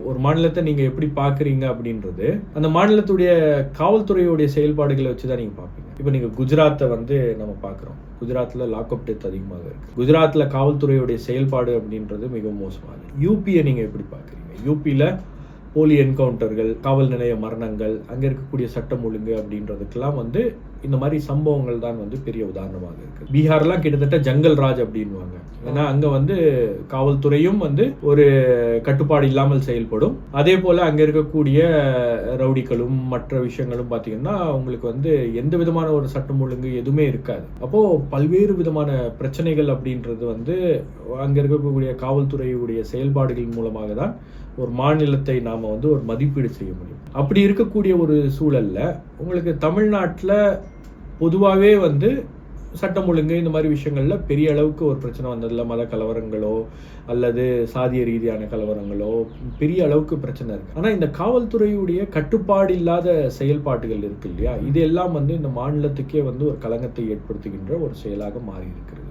ஒரு மாநிலத்தை நீங்க எப்படி பாக்குறீங்க அப்படின்றது அந்த மாநிலத்துடைய காவல்துறையுடைய செயல்பாடுகளை வச்சுதான் நீங்க பாப்பீங்க. இப்ப நீங்க குஜராத்தை வந்து நம்ம பாக்குறோம். குஜராத்ல லாக்அப் டெத் அதிகமாக இருக்கு. குஜராத்ல காவல்துறையுடைய செயல்பாடு அப்படின்றது மிகவும் மோசமாக இருக்கு. யூபியை நீங்க எப்படி பாக்குறீங்க? யூபியில போலி என்கவுண்டர்கள், காவல் நிலைய மரணங்கள், அங்க இருக்கக்கூடிய சட்டம் ஒழுங்கு அப்படின்றதுக்கெல்லாம் வந்து இந்த மாதிரி சம்பவங்கள் தான் வந்து பெரிய உதாரணமாக இருக்கு. பீகார்லாம் கிட்டத்தட்ட ஜங்கல் ராஜ் அப்படின்வாங்க. ஏன்னா அங்க வந்து காவல்துறையும் வந்து ஒரு கட்டுப்பாடு இல்லாமல் செயல்படும். அதே போல அங்க இருக்கக்கூடிய ரவுடிகளும் மற்ற விஷயங்களும் பாத்தீங்கன்னா உங்களுக்கு வந்து எந்த விதமான ஒரு சட்டம் ஒழுங்கு எதுவுமே இருக்காது. அப்போ பல்வேறு விதமான பிரச்சனைகள் அப்படின்றது வந்து அங்க இருக்கக்கூடிய காவல்துறையுடைய செயல்பாடுகள் மூலமாக தான் ஒரு மாநிலத்தை நாம வந்து ஒரு மதிப்பீடு செய்ய முடியும். அப்படி இருக்கக்கூடிய ஒரு சூழல்ல உங்களுக்கு தமிழ்நாட்டில் பொதுவாகவே வந்து சட்டம் ஒழுங்கு இந்த மாதிரி விஷயங்கள்ல பெரிய அளவுக்கு ஒரு பிரச்சனை வந்ததில்ல. மத கலவரங்களோ அல்லது சாதிய ரீதியான கலவரங்களோ பெரிய அளவுக்கு பிரச்சனை இருக்கு. ஆனா இந்த காவல்துறையுடைய கட்டுப்பாடு இல்லாத செயல்பாடுகள் இருக்கு இல்லையா, இது எல்லாம் வந்து இந்த மாநிலத்துக்கே வந்து ஒரு களங்கத்தை ஏற்படுத்துகின்ற ஒரு செயலாக மாறி இருக்கிறது.